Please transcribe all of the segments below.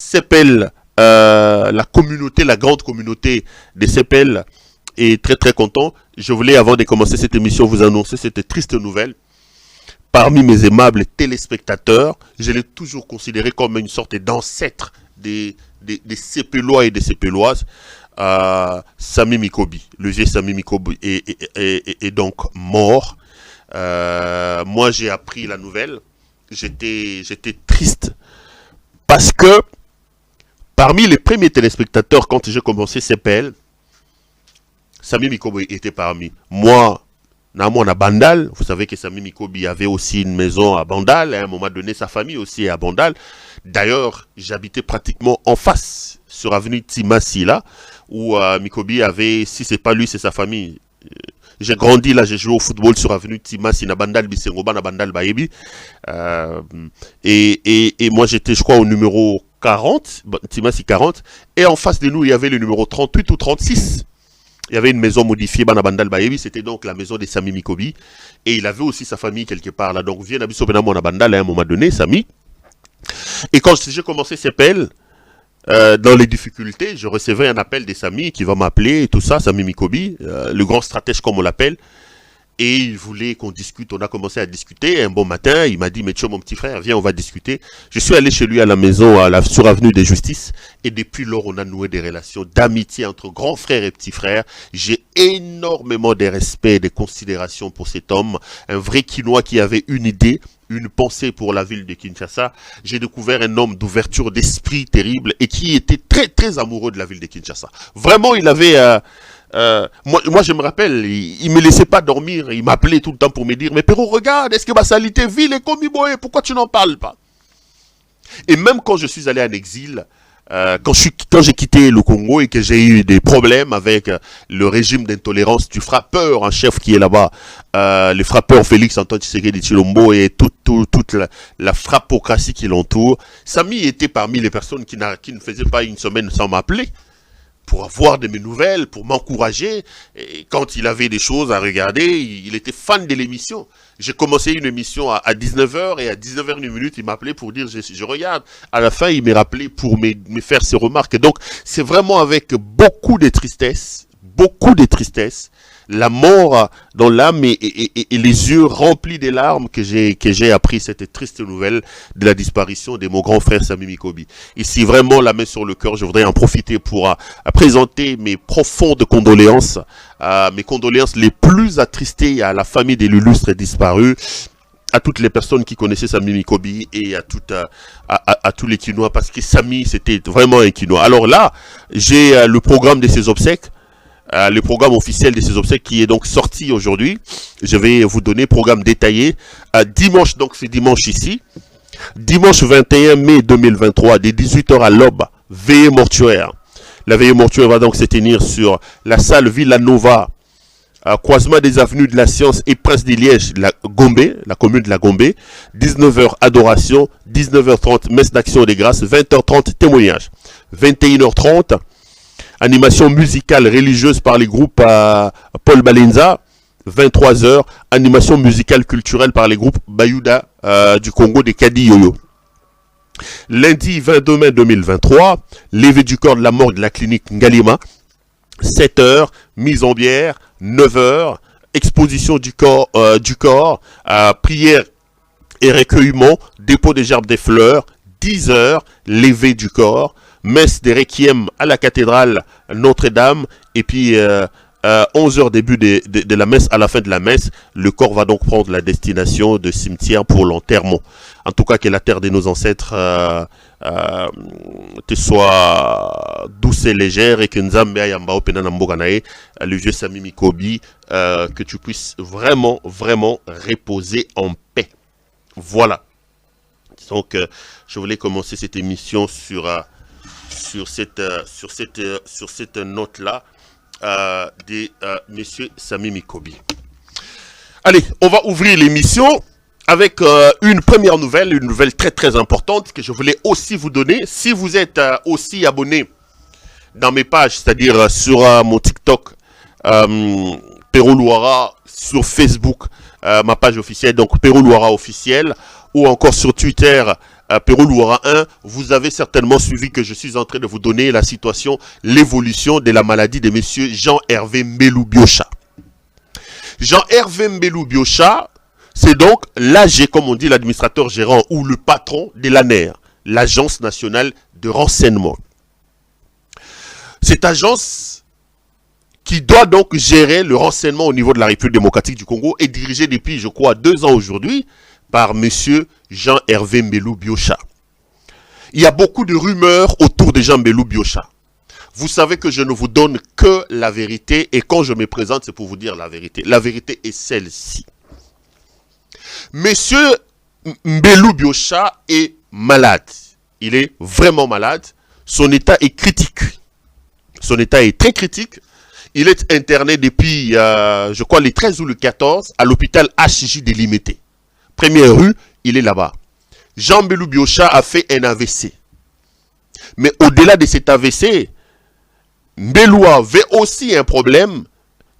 CEPEL, la communauté, la grande communauté des CEPEL est très très content. Je voulais, avant de commencer cette émission, vous annoncer cette triste nouvelle. Parmi mes aimables téléspectateurs, je l'ai toujours considéré comme une sorte d'ancêtre des CEPELois et des CEPELoises. Sami Mikobi, le vieux Sami Mikobi est donc mort. Moi, j'ai appris la nouvelle. J'étais triste parce que parmi les premiers téléspectateurs, quand j'ai commencé CPL, Sami Mikobi était parmi. Moi, à Bandal, vous savez que Sami Mikobi avait aussi une maison à Bandal. À un moment donné, sa famille aussi est à Bandal. D'ailleurs, j'habitais pratiquement en face, sur avenue Timassi, là, où Mikobi avait, si c'est pas lui, c'est sa famille. J'ai grandi là, j'ai joué au football sur avenue Timassi, na Bandal Bisengoba, na Bandal Bayebi. Et moi, j'étais, je crois, au numéro 40, Timassi 40. Et en face de nous, il y avait le numéro 38 ou 36. Il y avait une maison modifiée, Banabandal Bayebi, c'était donc la maison de Sami Mikobi. Et il avait aussi sa famille quelque part là. Donc, vient Nabiso Benamo Bandal à un moment donné, Sami. Et quand j'ai commencé CPL, dans les difficultés, je recevais un appel de Sami qui va m'appeler et tout ça, Sami Mikobi, le grand stratège comme on l'appelle. Et il voulait qu'on discute, on a commencé à discuter. Un bon matin, il m'a dit, mais mon petit frère, viens, on va discuter. Je suis allé chez lui à la maison, sur avenue des Justices. Et depuis lors, on a noué des relations d'amitié entre grands frères et petits frères. J'ai énormément de respect et de considération pour cet homme. Un vrai Quinois qui avait une idée, une pensée pour la ville de Kinshasa. J'ai découvert un homme d'ouverture d'esprit terrible et qui était très, très amoureux de la ville de Kinshasa. Vraiment, il avait... moi, je me rappelle, il me laissait pas dormir, il m'appelait tout le temps pour me dire, mais Péro, regarde, est-ce que ma salité ville est comme Iboé, pourquoi tu n'en parles pas? Et même quand je suis allé en exil, quand j'ai quitté le Congo et que j'ai eu des problèmes avec le régime d'intolérance du frappeur en chef qui est là-bas, le frappeur Félix Antoine Tshisekedi Tshilombo et toute la frappocratie qui l'entoure, Sami était parmi les personnes qui ne faisaient pas une semaine sans m'appeler pour avoir de mes nouvelles, pour m'encourager. Et quand il avait des choses à regarder, il était fan de l'émission. J'ai commencé une émission à 19h et à 19h01, il m'appelait pour dire je regarde. À la fin, il m'a rappelé pour me faire ses remarques. Donc, c'est vraiment avec beaucoup de tristesse, la mort dans l'âme et les yeux remplis de larmes que j'ai appris cette triste nouvelle de la disparition de mon grand frère Sami Mikobi. Ici, vraiment la main sur le cœur, je voudrais en profiter pour présenter mes profondes condoléances, mes condoléances les plus attristées à la famille de l'illustre disparu, à toutes les personnes qui connaissaient Sami Mikobi et à tous les Quinois, parce que Sami, c'était vraiment un Quinois. Alors là, j'ai le programme de ses obsèques. Le programme officiel de ces obsèques qui est donc sorti aujourd'hui. Je vais vous donner programme détaillé. Dimanche, donc c'est dimanche ici. Dimanche 21 mai 2023, dès 18h à l'aube, veillée mortuaire. La veillée mortuaire va donc se tenir sur la salle Villanova, croisement des avenues de la Science et Prince de Liège, la commune de la Gombe. 19h adoration, 19h30 messe d'action des grâces, 20h30 témoignage. 21h30 animation musicale religieuse par les groupes Paul Balenza. 23h, animation musicale culturelle par les groupes Bayuda du Congo des Kadi Yoyo. Lundi 22 mai 2023, levée du corps de la mort de la clinique Ngalima. 7h, mise en bière. 9h, exposition du corps, prière et recueillement, dépôt des gerbes des fleurs. 10h, levée du corps. Messe des requiem à la cathédrale Notre-Dame. Et puis 11h début de la messe. À la fin de la messe, le corps va donc prendre la destination de cimetière pour l'enterrement. En tout cas, que la terre de nos ancêtres te soit douce et légère, et que Nzambe ayamba opena na mboka nae, le vieux Sami Mikobi, que tu puisses vraiment reposer en paix. Voilà. Donc je voulais commencer cette émission sur cette note-là de monsieur Sami Mikobi. Allez, on va ouvrir l'émission avec une première nouvelle, une nouvelle très très importante que je voulais aussi vous donner. Si vous êtes aussi abonné dans mes pages, c'est-à-dire sur mon TikTok, Péro Louara, sur Facebook, ma page officielle, donc Péro Louara officiel, ou encore sur Twitter, Perrault Louara 1, vous avez certainement suivi que je suis en train de vous donner la situation, l'évolution de la maladie de monsieur Jean-Hervé Mbelou Biocha. Jean-Hervé Mbelou Biocha, c'est donc l'AG, comme on dit, l'administrateur gérant ou le patron de l'ANER, l'Agence nationale de renseignement. Cette agence qui doit donc gérer le renseignement au niveau de la République démocratique du Congo est dirigée depuis, je crois, 2 ans aujourd'hui par monsieur Jean-Hervé Mbelou Biocha. Il y a beaucoup de rumeurs autour de Jean Mbelou Biocha. Vous savez que je ne vous donne que la vérité et quand je me présente, c'est pour vous dire la vérité. La vérité est celle-ci. Monsieur Mbelou Biocha est malade. Il est vraiment malade. Son état est critique. Son état est très critique. Il est interné depuis, je crois, les 13 ou le 14 à l'hôpital HJ de Limité. Première rue, il est là-bas. Jean Mbelou Biocha a fait un AVC. Mais au-delà de cet AVC, Mbelou avait aussi un problème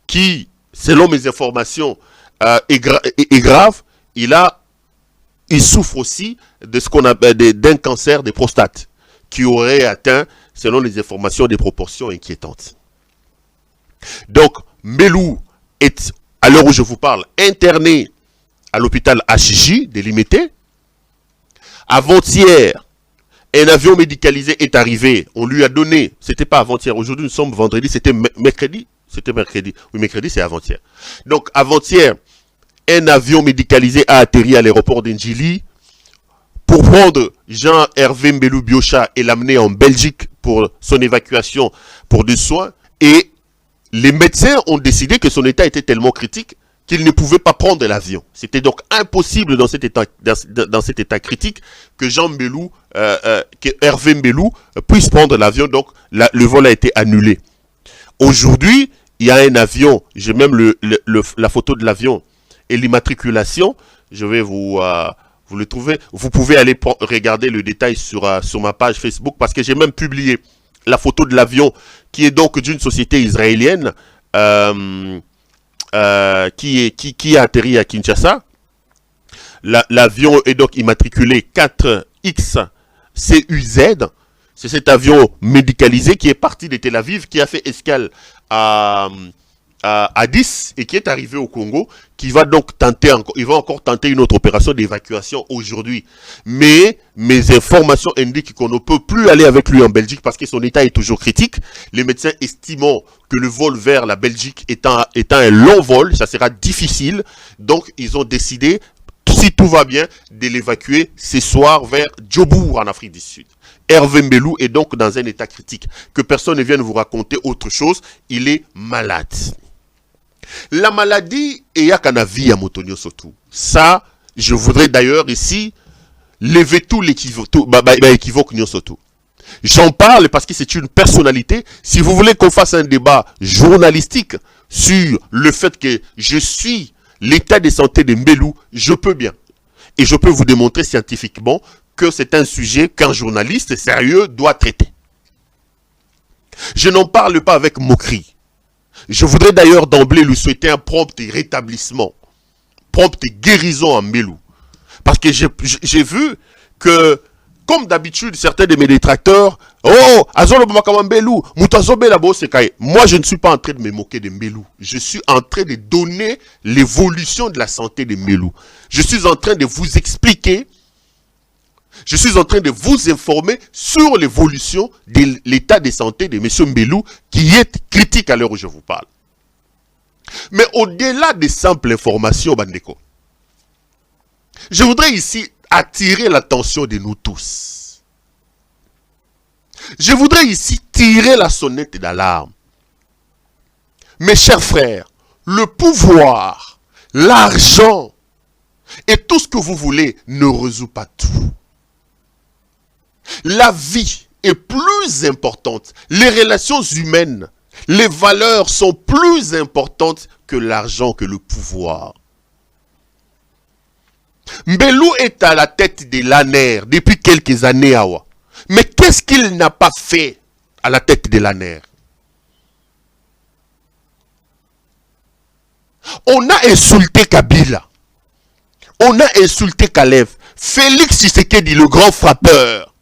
qui, selon mes informations, est grave. Il souffre aussi de ce qu'on appelle d'un cancer de prostate qui aurait atteint, selon les informations, des proportions inquiétantes. Donc, Mbelou est, à l'heure où je vous parle, interné à l'hôpital HJ de Limité. Avant-hier, un avion médicalisé est arrivé. On lui a donné, c'était pas avant-hier, aujourd'hui nous sommes vendredi, c'était mercredi. C'était mercredi. Oui, mercredi c'est avant-hier. Donc, avant-hier, un avion médicalisé a atterri à l'aéroport d'Ndjili pour prendre Jean-Hervé Mbelou Biocha et l'amener en Belgique pour son évacuation pour des soins. Et les médecins ont décidé que son état était tellement critique qu'il ne pouvait pas prendre l'avion. C'était donc impossible dans cet état critique que Jean Mbelou, que Hervé Mbelou puisse prendre l'avion. Donc le vol a été annulé. Aujourd'hui, il y a un avion, j'ai même la photo de l'avion et l'immatriculation. Je vais vous le trouver. Vous pouvez aller regarder le détail sur ma page Facebook parce que j'ai même publié la photo de l'avion qui est donc d'une société israélienne qui a atterri à Kinshasa. L'avion est donc immatriculé 4XCUZ. C'est cet avion médicalisé qui est parti de Tel Aviv, qui a fait escale à 10 et qui est arrivé au Congo, qui va donc tenter encore tenter une autre opération d'évacuation aujourd'hui. Mais mes informations indiquent qu'on ne peut plus aller avec lui en Belgique parce que son état est toujours critique. Les médecins estimant que le vol vers la Belgique étant un long vol, ça sera difficile. Donc ils ont décidé, si tout va bien, de l'évacuer ce soir vers Djobour en Afrique du Sud. Hervé Mbelou est donc dans un état critique. Que personne ne vienne vous raconter autre chose, il est malade. La maladie est à Kanavi à Motonio surtout. Ça, je voudrais d'ailleurs ici lever tout l'équivoque surtout. J'en parle parce que c'est une personnalité. Si vous voulez qu'on fasse un débat journalistique sur le fait que je suis l'état de santé de Mbelou, je peux bien. Et je peux vous démontrer scientifiquement que c'est un sujet qu'un journaliste sérieux doit traiter. Je n'en parle pas avec moquerie. Je voudrais d'ailleurs d'emblée lui souhaiter un prompt rétablissement, prompt guérison à Mbelou. Parce que j'ai vu que, comme d'habitude, certains de mes détracteurs, oh, moi je ne suis pas en train de me moquer de Mbelou. Je suis en train de donner l'évolution de la santé de Mbelou. Je suis en train de vous expliquer, je suis en train de vous informer sur l'évolution de l'état de santé de M. Mbelou qui est critique à l'heure où je vous parle. Mais au-delà des simples informations, Bandeko, je voudrais ici attirer l'attention de nous tous. Je voudrais ici tirer la sonnette d'alarme. Mes chers frères, le pouvoir, l'argent et tout ce que vous voulez ne résout pas tout. La vie est plus importante. Les relations humaines, les valeurs sont plus importantes que l'argent, que le pouvoir. Mbelou est à la tête de l'ANER depuis quelques années. Mais qu'est-ce qu'il n'a pas fait à la tête de l'ANER? On a insulté Kabila. On a insulté Kalev. Félix Tshisekedi, le grand frappeur,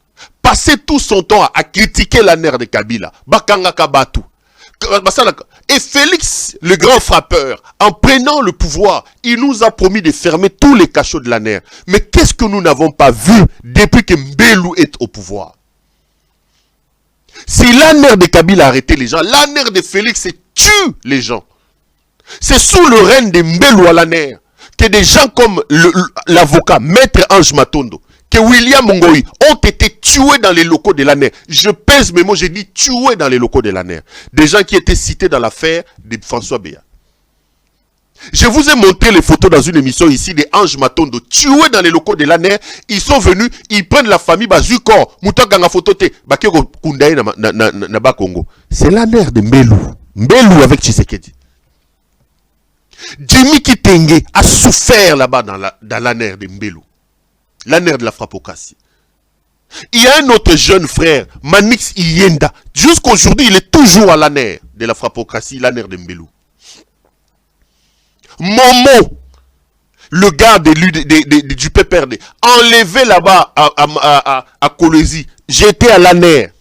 passait tout son temps à critiquer la nerf de Kabila. Bakanga Kabatu. Et Félix, le grand frappeur, en prenant le pouvoir, il nous a promis de fermer tous les cachots de la nerf. Mais qu'est-ce que nous n'avons pas vu depuis que Mbelou est au pouvoir? Si la nerf de Kabila a arrêté les gens, la nerf de Félix tue les gens. C'est sous le règne de Mbelou à la nerf que des gens comme l'avocat Maître Ange Matondo, que William Ngoï ont été tués dans les locaux de l'ANER. Je pèse mes mots, j'ai dit tués dans les locaux de l'ANER. Des gens qui étaient cités dans l'affaire de François Béa. Je vous ai montré les photos dans une émission ici de Ange Matondo, tués dans les locaux de l'ANER. Ils sont venus, ils prennent la famille, Bazukor, Moutaganga Photote, Bakego Kundaï na Congo. C'est l'ANER de Mbelou. Mbelou avec Tshisekedi. Jimmy Kitenge a souffert là-bas dans l'ANER de Mbelou. L'ANER de la frappe au Kassi. Il y a un autre jeune frère, Manix Iyenda. Jusqu'aujourd'hui, il est toujours à l'ANER de la frappe au Kassi, l'ANER de Mbelou. Momo, le gars du PPRD, enlevé là-bas à Kolwezi. J'étais à l'ANER.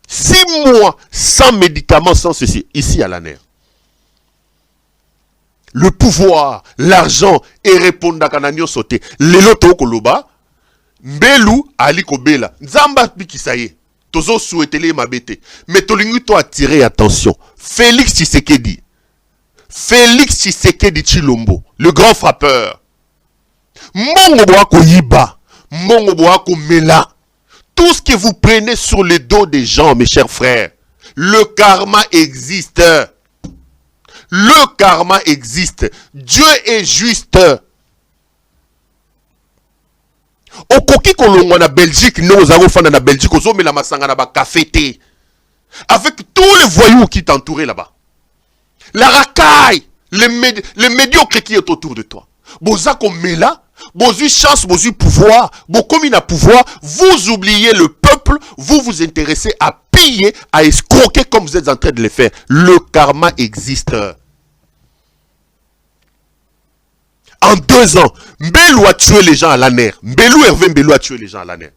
6 mois sans médicaments, sans ceci, ici à l'ANER. Le pouvoir, l'argent, et répondre à Kananyo sauté. Leloto Koloba, Mbelou, Ali Kobela, Nzamba Pikisaye, Tozo souhaité les mabete. Mais Tolingu to attiré attention. Félix Tshisekedi Chilombo, le grand frappeur. Mongo Boako Yiba, Mongo Boako Mela. Tout ce que vous prenez sur le dos des gens, mes chers frères, le karma existe. Le karma existe. Dieu est juste. Okoki kolongwa na Belgique, nous avons fait na Belgique, ozo mela masanga na ba café avec tous les voyous qui t'entouraient là-bas. La racaille, les médiocres qui est autour de toi. Bozako mela, bozu chance, bozu pouvoir, bokomi na pouvoir, vous oubliez le peuple, vous vous intéressez à piller, à escroquer comme vous êtes en train de le faire. Le karma existe. En 2 ans, Mbelou a tué les gens à l'ANER. Hervé Mbelou a tué les gens à l'ANER.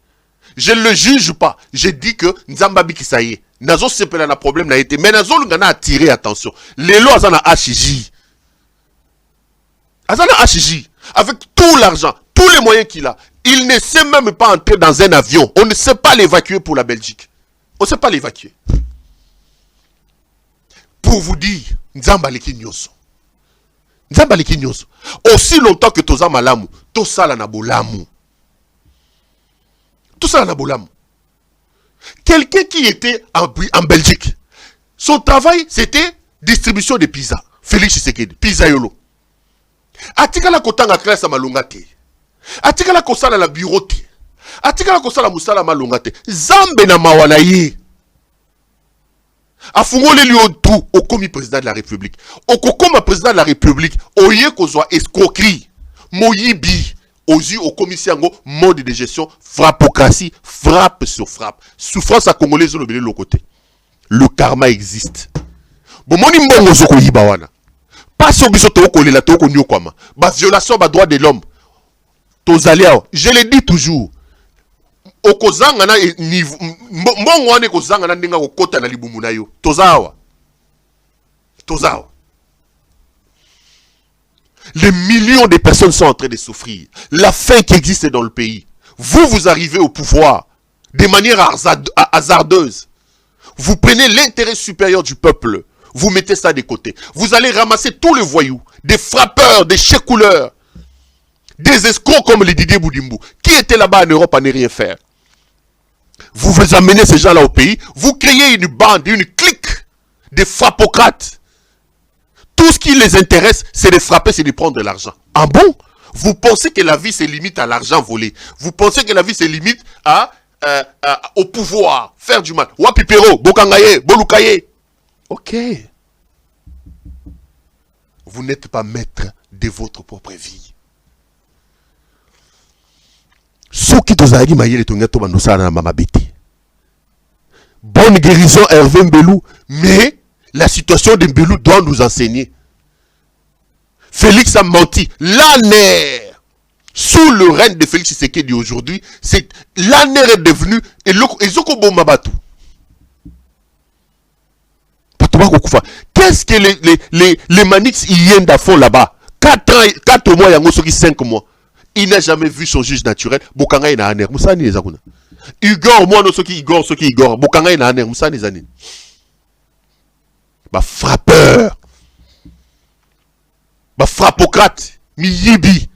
Je ne le juge pas. J'ai dit que Nzambabi Kisaye. Nazo sepela na problème n'a été. Mais Nazo l'ungana a tiré attention. Les lois azana HJ. Azana HJ. Avec tout l'argent, tous les moyens qu'il a. Il ne sait même pas entrer dans un avion. On ne sait pas l'évacuer pour la Belgique. On ne sait pas l'évacuer. Pour vous dire, Nzambaleki Nyoso. Aussi longtemps que Toza Malamu, Tosala na Bolamu. Tosala na Bolamu. Quelqu'un qui était en Belgique, son travail c'était distribution de pizza. Félix Tshisekedi, pizza yolo. Atika la kotanga klasa malungate. Atika la kosala la bureau te. Atika la kosala musala malungate. Zambe na mawana ye. Afungole lion tout au commis président de la République. Au comme président de la République, au yé qu'on soit escroquerie, moyibi, aux yeux au commissaire mode de gestion, frappocratie, frappe sur frappe. Souffrance à Congolais sur le côté. Le karma existe. Bon, moni mbongo zoko yibawana. Pas sur biso to ko lela to ko nyo kwama. Ba violation ba droit de l'homme. Tozalia, je le dis toujours. Okozanga na mbongo wane kozanga na ndinga kokota na libumu na yo. Tozawa. Les millions de personnes sont en train de souffrir. La faim qui existe dans le pays. Vous arrivez au pouvoir de manière hasardeuse. Vous prenez l'intérêt supérieur du peuple. Vous mettez ça de côté. Vous allez ramasser tous les voyous, des frappeurs, des chécouleurs, des escrocs comme les Didier Boudimbu, qui étaient là-bas en Europe à ne rien faire. Vous amenez ces gens-là au pays, vous créez une bande, une clique de frappocrates. Tout ce qui les intéresse, c'est de frapper, c'est de prendre de l'argent. Ah bon? Vous pensez que la vie se limite à l'argent volé. Vous pensez que la vie se limite au pouvoir, faire du mal. Wapipero, Bokangaye, Bolukaye. Ok. Vous n'êtes pas maître de votre propre vie. Bonne guérison Hervé Mbelou, mais la situation de Mbelou doit nous enseigner. Félix a menti. L'ANER, sous le règne de Félix Tshisekedi aujourd'hui, c'est l'ANER est devenu et Zoko Bomabatu. Qu'est-ce que les Manix Yenda font là-bas? 4 mois, il 5 mois. Il n'a jamais vu son juge naturel. Bokanga ina aner. Moussani ezakuna. Igor, moi no soki Igor. Bokanga ina aner. Moussani zani. Bah frappeur. Bah frappocrate. Miyibi.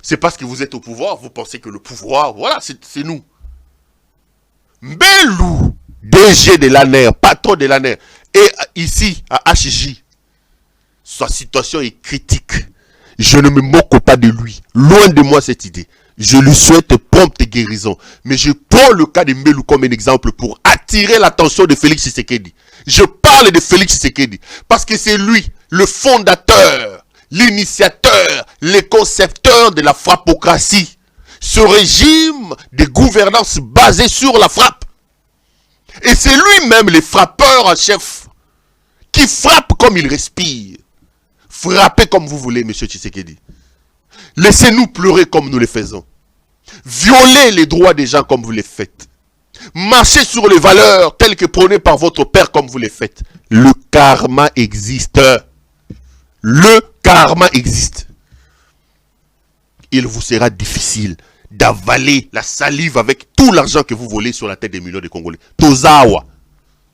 C'est parce que vous êtes au pouvoir, vous pensez que le pouvoir, voilà, c'est nous. Mbelou, DG de l'ANER, patron de l'ANER, et ici, à HJ, sa situation est critique. Je ne me moque pas de lui. Loin de moi cette idée. Je lui souhaite prompte guérison. Mais je prends le cas de Mbelou comme un exemple pour attirer l'attention de Félix Tshisekedi. Je parle de Félix Tshisekedi parce que c'est lui, le fondateur, l'initiateur, le concepteur de la frappocratie. Ce régime de gouvernance basé sur la frappe. Et c'est lui-même le frappeur en chef qui frappe comme il respire. Frappez comme vous voulez, monsieur Tshisekedi. Laissez-nous pleurer comme nous le faisons. Violez les droits des gens comme vous les faites. Marchez sur les valeurs telles que prônées par votre père comme vous les faites. Le karma existe. Le karma existe. Il vous sera difficile d'avaler la salive avec tout l'argent que vous volez sur la tête des millions de Congolais. Tozawa.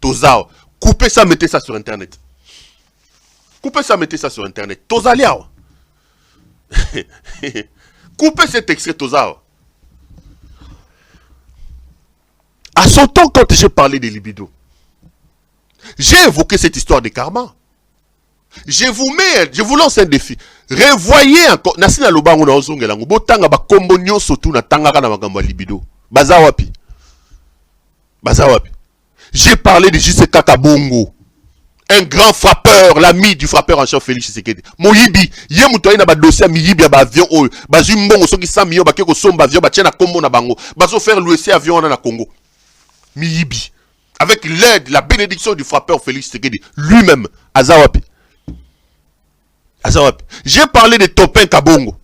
Tozawa. Coupez ça, mettez ça sur Internet. Coupez ça, mettez ça sur Internet. Tozaliawa. Coupez cet extrait Tozawa. À son temps, quand j'ai parlé de libido, j'ai évoqué cette histoire de karma. Je vous lance un défi. Revoyez encore. Nasina lobango na ozongela ngo botanga ba kombo nyonso tu na tangaka na makambo libido. Baza wapi? Baza wapi? J'ai parlé de J.C. Kakabongo. Un grand frappeur, l'ami du frappeur en chef Félix Tshisekedi. Moyibi, ye mutoyi na ba dossier miyibi ba avion oyo. Bazui mbongo soki 100 millions ba keko somba avion ba tiena kombo na bango. Bazo faire l'USC avion na Congo. Miyibi. Avec l'aide, la bénédiction du frappeur Félix Tshisekedi. Lui-même, Azawapi. J'ai parlé de Topin Kabongo.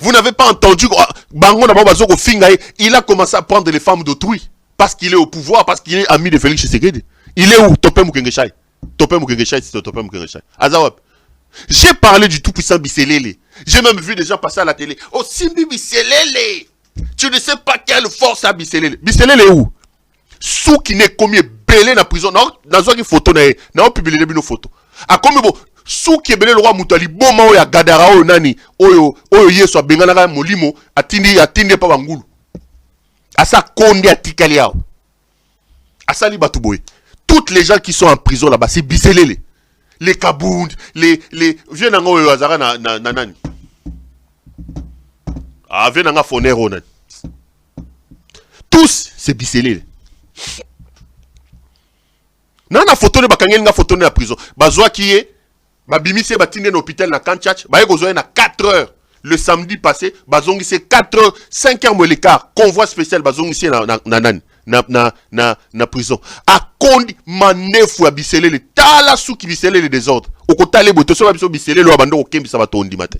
Vous n'avez pas entendu Bango Nabazoko Fingaye, il a commencé à prendre les femmes d'autrui parce qu'il est au pouvoir, parce qu'il est ami de Félix Tshisekedi. Il est où? Topin Mukengeshai. Topin Mukengeshai, c'est Topin Mukengeshai. Azawap. J'ai parlé du tout-puissant Bisselele. J'ai même vu des gens passer à la télé. Oh, Simbi Bisselele. Tu ne sais pas quelle force a Bisselele. Bisselele est où? Sous qui n'est commis belé dans la prison. Non, dans une photo, non, publié nos photos. A combien bon? Sous qui est belé le roi Moutali, bon ma oya gadara oyo nani, oyo yeso a bengana molimo, atindi pa bangulu. Asa konde atikali yao. Asa li batuboy. Toutes les gens qui sont en prison là-bas, c'est Bisselele. Les Kabound, les viens nanga oyo azara na nani. Ah, viens nanga Fonero nani. Tous, c'est Bisselele. Nana photo ne bakangeli nga photo ne la prison. Bazwa qui est Babimisi batinde na hôpital na Kanchach, ba yeko na 4 heures le samedi passé, bazongi c'est 4 heures, 5 heures mo l'écart, convoi spécial bazongi c'est na prison. A kondi manefu ya Bisselele, tala sou ki Bisselele des ordres. Okotale boto so biso Bisselele abando okembi sa batondi matin.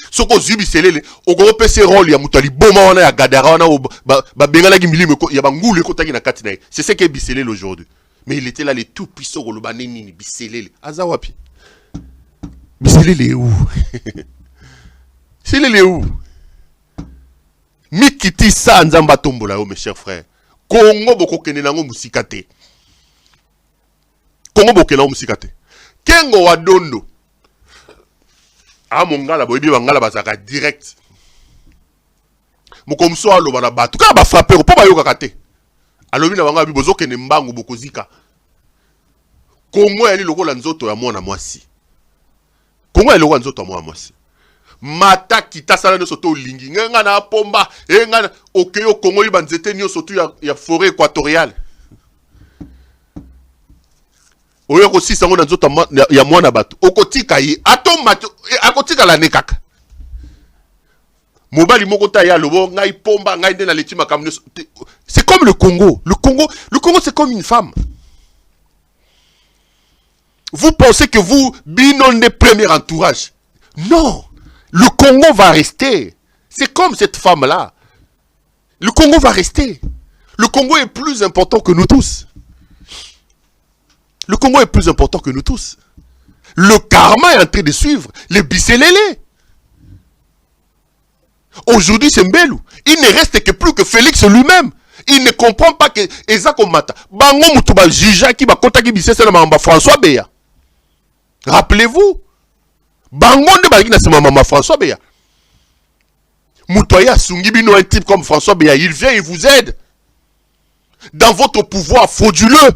Soko zu Bisselele, ogope se rôle ya mutali boma wana ya gadara wana ba bengala ki milimo ya bangulu ekotaki na kati na. C'est ce qu'est Bisselele aujourd'hui. Mais il était là, les tout puissants, Golobanini, Bisselele. Azawapi. Bisselele est où? Bisselele est où? Mikiti sa nzamba tombola, mes chers frères. Congo boko kenenango musikate. Congo boko kenenango musikate. Kengo wadondo. Ah, mon gars, la boyebi bangala bazaka direct. Mokomso alo bana batu. Ka ba frapper, po ba yoka kate. Alobi na banga bibozo kene mbangu bokozika. Kongo yali lokola nzoto ya mwana mwasi. Kongo yali lokola nzoto ya mwana mwasi. Mata kitasala no soto lingi nga na pomba nga okeyo Kongo li banzete nyo soto ya forêt équatoriale. Oyo ko sisa ngo na nzoto ya mwana batu. Okotika yi atomato akotika la nekaka. Mobali moko ta ya lobo ngai pomba ngai ndena letima kamne. C'est comme le Congo. Le Congo c'est comme une femme. Vous pensez que vous binonnez premier entourage. Non, Le Congo va rester. C'est comme cette femme-là. Le Congo va rester. Le Congo est plus important que nous tous. Le Congo est plus important que nous tous. Le karma est en train de suivre les Bisselele. Aujourd'hui, c'est Mbelou. Il ne reste que plus que Félix lui-même. Il ne comprend pas que Ezako Mata. Bango Moutouba Jija qui va contacter Bissele François Beya. Rappelez-vous. Bango de Bagina c'est maman François Beya. Moutoya Sungibino, un type comme François Beya, il vient, il vous aide. Dans votre pouvoir frauduleux.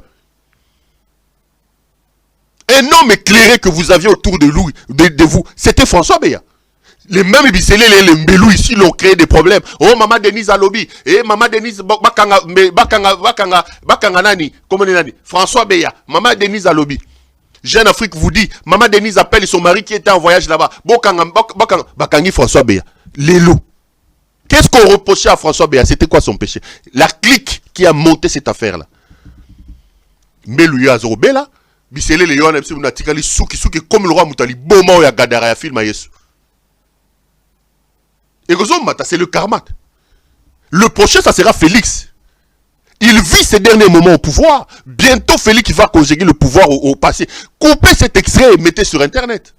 Un homme éclairé que vous aviez autour de lui, de vous, c'était François Beya. Les mêmes Bissele, les Mbelou ici l'ont créé des problèmes. Oh, Maman Denise Alobi. Eh, Maman Denise Bakanga Nani. Comment Nani? François Beya. Maman Denise Alobi. Jeune Afrique vous dit, Maman Denise appelle son mari qui était en voyage là-bas. Bakangi François Beya. Lélo. Qu'est-ce qu'on reprochait à François Beya? C'était quoi son péché? La clique qui a monté cette affaire-là. Mbelou Yazorobela. Bissele le Yohan MC Munatikali Souki comme le roi Moutali. Boma ya Gadara ya film à Yesu. Et c'est le karma. Le prochain, ça sera Félix. Il vit ces derniers moments au pouvoir. Bientôt, Félix va conjuguer le pouvoir au passé. Coupez cet extrait et mettez sur Internet.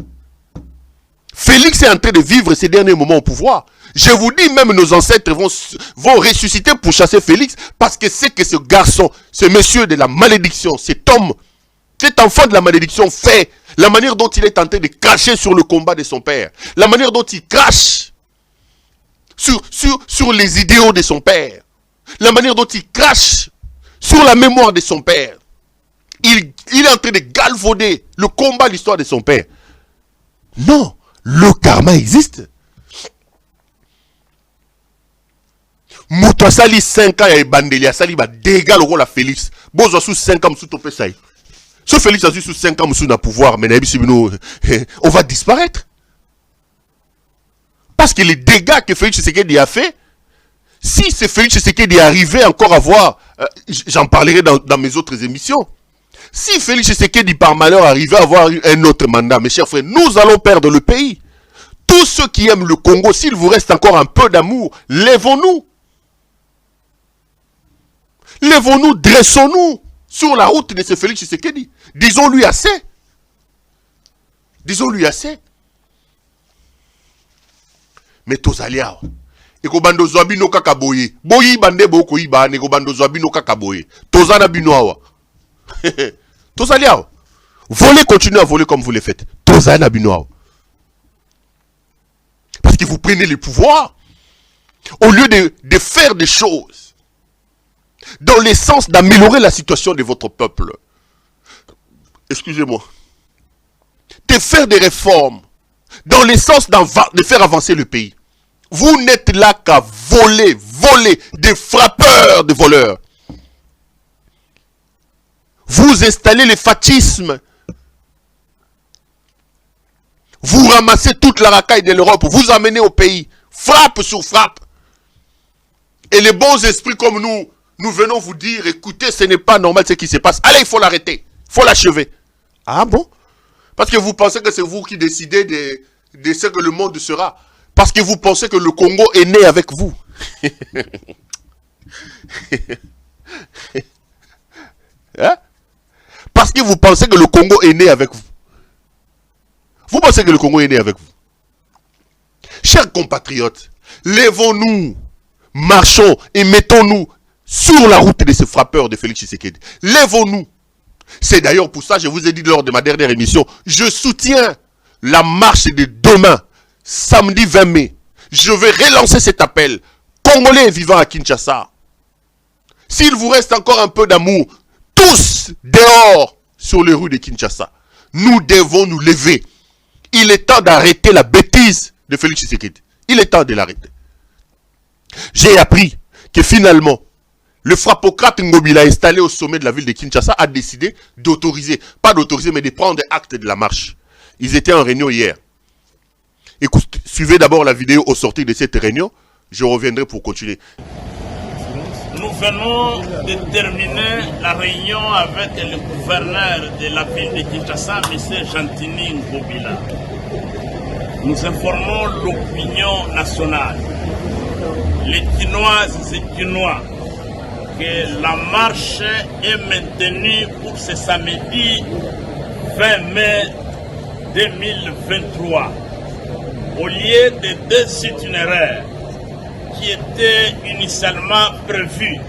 Félix est en train de vivre ces derniers moments au pouvoir. Je vous dis, même nos ancêtres vont ressusciter pour chasser Félix parce que c'est que ce garçon, ce monsieur de la malédiction, cet homme, cet enfant de la malédiction fait, la manière dont il est en train de cracher sur le combat de son père, la manière dont il crache sur les idéaux de son père, la manière dont il crache sur la mémoire de son père. Il est en train de galvauder le combat, l'histoire de son père. Non, le karma existe. Mouto sali 5 ans et bandeli sali ba dégâts le rôle à Félix. Bozo sous 5 ans sous topé ça. Ce Félix a sous 5 ans sous na pouvoir mais on va disparaître. Parce que les dégâts que Félix Tshisekedi a fait, si c'est Félix Tshisekedi arrivé encore à voir, j'en parlerai dans mes autres émissions, si Félix Tshisekedi par malheur arrivait à avoir un autre mandat, mes chers frères, nous allons perdre le pays. Tous ceux qui aiment le Congo, s'il vous reste encore un peu d'amour, lèvons-nous. Lèvons-nous, dressons-nous sur la route de ce Félix Tshisekedi. Disons-lui assez. Disons-lui assez. Mais tozali awa eko bando zwa bino kaka boye boyi bande boko yiba ne ko bando zwa bino kaka boye tozana bino awa tozali awa voler, continuez à voler comme vous le faites. Tozana bino awa parce que vous prenez le pouvoir au lieu de faire des choses dans le sens d'améliorer la situation de votre peuple. Excusez-moi. De faire des réformes dans le sens de faire avancer le pays. Vous n'êtes là qu'à voler, des frappeurs de voleurs. Vous installez le fascisme. Vous ramassez toute la racaille de l'Europe, vous amenez au pays, frappe sur frappe. Et les bons esprits comme nous venons vous dire, écoutez, ce n'est pas normal ce qui se passe. Allez, il faut l'arrêter, il faut l'achever. Ah bon? Parce que vous pensez que c'est vous qui décidez de ce que le monde sera. Parce que vous pensez que le Congo est né avec vous. Hein? Parce que vous pensez que le Congo est né avec vous. Vous pensez que le Congo est né avec vous. Chers compatriotes, lèvons-nous, marchons et mettons-nous sur la route de ce frappeur de Félix Tshisekedi. Lèvons-nous. C'est d'ailleurs pour ça, je vous ai dit lors de ma dernière émission, je soutiens la marche de demain, samedi 20 mai. Je vais relancer cet appel. Congolais vivant à Kinshasa. S'il vous reste encore un peu d'amour, tous dehors sur les rues de Kinshasa. Nous devons nous lever. Il est temps d'arrêter la bêtise de Félix Tshisekedi. Il est temps de l'arrêter. J'ai appris que finalement, le frappocrate Ngobila installé au sommet de la ville de Kinshasa a décidé d'autoriser, pas d'autoriser, mais de prendre acte de la marche. Ils étaient en réunion hier. Écoute, suivez d'abord la vidéo au sortir de cette réunion. Je reviendrai pour continuer. Nous venons de terminer la réunion avec le gouverneur de la ville de Kinshasa, M. Gentini Ngobila. nous informons l'opinion nationale, les Kinoises et Kinois, que la marche est maintenue pour ce samedi 20 mai 2023. Au lieu des deux itinéraires qui étaient initialement prévus,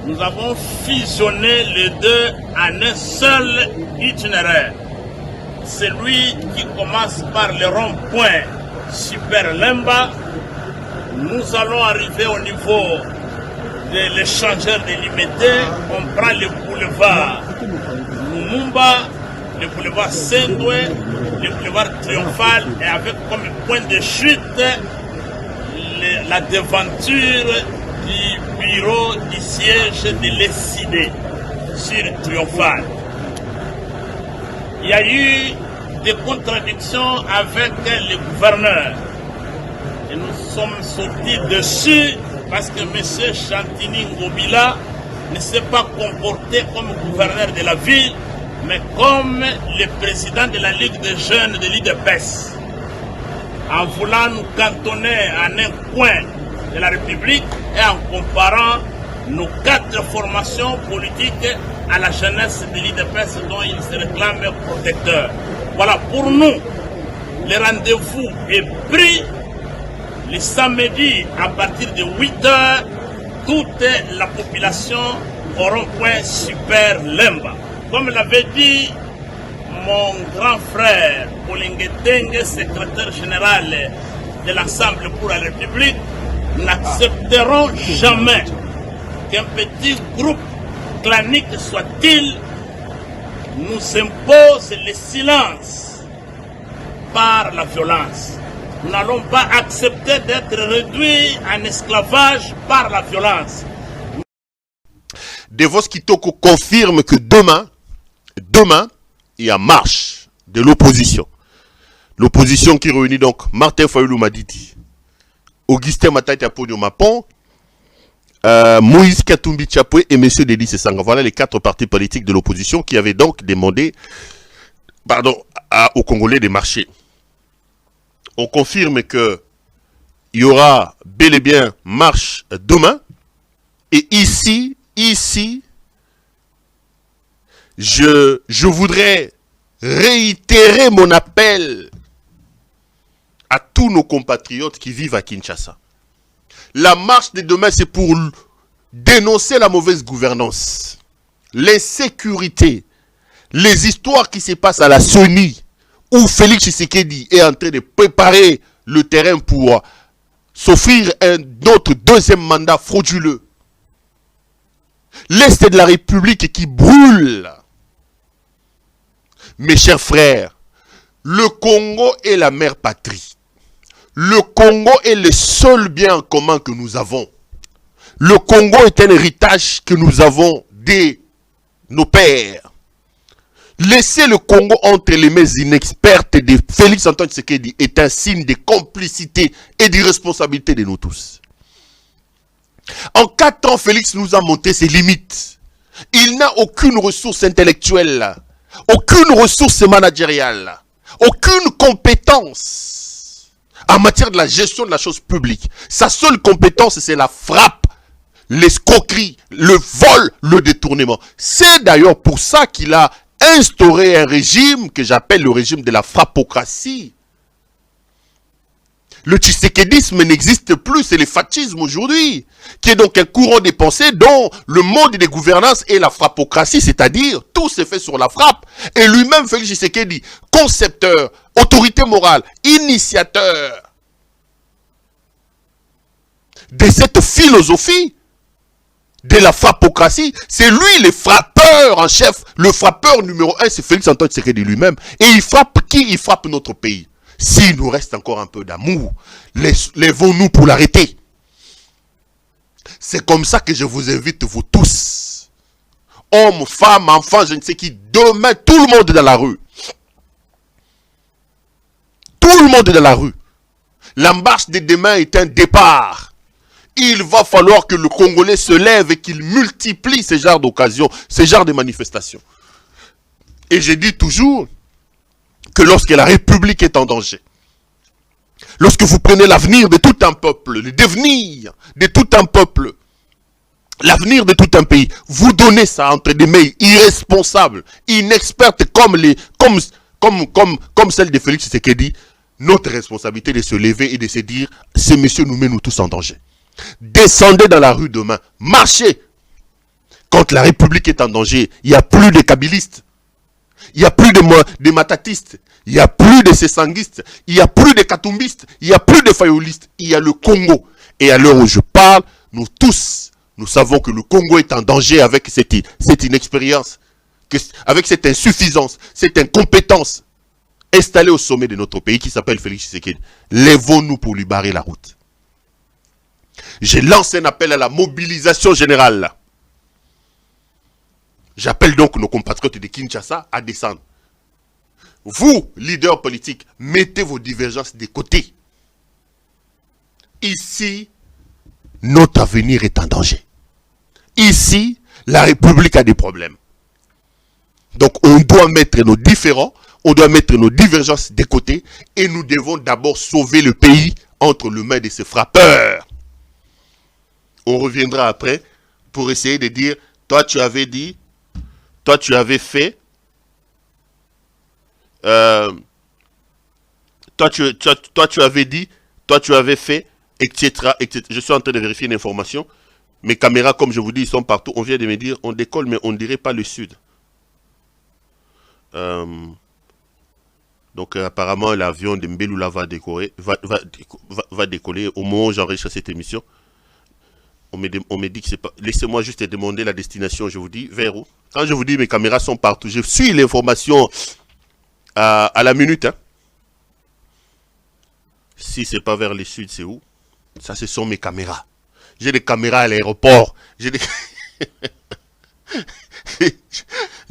nous avons fusionné les deux en un seul itinéraire. Celui qui commence par le rond-point Super Lemba, nous allons arriver au niveau de l'échangeur de Limité. On prend le boulevard Lumumba, le boulevard Sendoué, le boulevard Triomphal, et avec comme point de chute la devanture du bureau du siège de l'ECD sur Triomphal. Il y a eu des contradictions avec le gouverneur. Et nous sommes sortis dessus parce que M. Chantini Ngobila ne s'est pas comporté comme gouverneur de la ville, mais comme le président de la Ligue des jeunes de l'IDPS. En voulant nous cantonner en un coin de la République et en comparant nos 4 formations politiques à la jeunesse de l'IDPS dont il se réclame protecteur. Voilà, pour nous, le rendez-vous est pris le samedi à partir de 8h, toute la population au rond-point Super Lemba. Comme l'avait dit mon grand frère Olingetenge, secrétaire général de l'Assemblée pour la République, n'accepteront jamais qu'un petit groupe clanique soit-il nous impose le silence par la violence. Nous n'allons pas accepter d'être réduits en esclavage par la violence. Devos Kitoko confirme que demain, il y a marche de l'opposition. L'opposition qui réunit donc Martin Fayulu Madidi, Augustin Matata Aponio Mapon, Moïse Katumbi Chapwe et M. Denis Sessanga. Voilà les 4 partis politiques de l'opposition qui avaient donc demandé aux Congolais de marcher. On confirme qu'il y aura bel et bien marche demain. Et ici, je voudrais réitérer mon appel à tous nos compatriotes qui vivent à Kinshasa. La marche de demain, c'est pour dénoncer la mauvaise gouvernance, l'insécurité, les histoires qui se passent à la CENI, où Félix Tshisekedi est en train de préparer le terrain pour s'offrir un autre deuxième mandat frauduleux. L'Est de la République qui brûle. Mes chers frères, le Congo est la mère patrie. Le Congo est le seul bien en commun que nous avons. Le Congo est un héritage que nous avons de nos pères. Laisser le Congo entre les mains inexpertes de Félix Antoine Tshisekedi est un signe de complicité et d'irresponsabilité de nous tous. En 4 ans, Félix nous a montré ses limites. Il n'a aucune ressource intellectuelle, aucune ressource managériale, aucune compétence en matière de la gestion de la chose publique. Sa seule compétence, c'est la frappe, l'escroquerie, le vol, le détournement. C'est d'ailleurs pour ça qu'il a instauré un régime que j'appelle le régime de la frappocratie. Le tshisekédisme n'existe plus, c'est le fascisme aujourd'hui, qui est donc un courant de pensée dont le mode de gouvernance est la frappocratie, c'est-à-dire tout se fait sur la frappe. Et lui-même, Félix Tshisekedi, concepteur, autorité morale, initiateur de cette philosophie de la frappocratie, c'est lui le frappeur en chef, le frappeur numéro 1, c'est Félix Antoine Tshisekedi lui-même. Et il frappe qui? Il frappe notre pays. S'il nous reste encore un peu d'amour, lèvons-nous pour l'arrêter. C'est comme ça que je vous invite, vous tous, hommes, femmes, enfants, je ne sais qui, demain, tout le monde est dans la rue. Tout le monde est dans la rue. La marche de demain est un départ. Il va falloir que le Congolais se lève et qu'il multiplie ce genre d'occasions, ce genre de manifestations. Et je dis toujours que lorsque la République est en danger, lorsque vous prenez l'avenir de tout un peuple, le devenir de tout un peuple, l'avenir de tout un pays, vous donnez ça entre des mains irresponsables, inexpertes comme celle de Félix Tshisekedi, notre responsabilité de se lever et de se dire, ce monsieur nous met nous tous en danger. Descendez dans la rue demain, marchez. Quand la République est en danger, il n'y a plus de kabylistes, il n'y a plus de matatistes, il n'y a plus de sessanguistes, il n'y a plus de katumbistes, il n'y a plus de fayolistes, il y a le Congo. Et à l'heure où je parle, nous tous, nous savons que le Congo est en danger avec cette inexpérience, avec cette insuffisance, cette incompétence installée au sommet de notre pays qui s'appelle Félix Tshisekedi. Lèvons-nous pour lui barrer la route. Je lance un appel à la mobilisation générale. J'appelle donc nos compatriotes de Kinshasa à descendre. Vous, leaders politiques, mettez vos divergences de côté. Ici, notre avenir est en danger. Ici, la République a des problèmes. Donc, on doit mettre nos différends, on doit mettre nos divergences de côté et nous devons d'abord sauver le pays entre les mains de ces frappeurs. On reviendra après pour essayer de dire, toi tu avais dit, toi tu avais fait, toi tu avais dit, toi tu avais fait, etc., etc. Je suis en train de vérifier une information. Mes caméras, comme je vous dis, ils sont partout. On vient de me dire, on décolle, mais on ne dirait pas le sud. Donc apparemment, l'avion de Mbeloula va décoller au moment où j'enregistre cette émission. On me dit que c'est pas... Laissez-moi juste demander la destination, je vous dis, vers où. Quand je vous dis mes caméras sont partout, je suis l'information à la minute. Hein. Si c'est pas vers le sud, c'est où? Ça, ce sont mes caméras. J'ai des caméras à l'aéroport. J'ai des...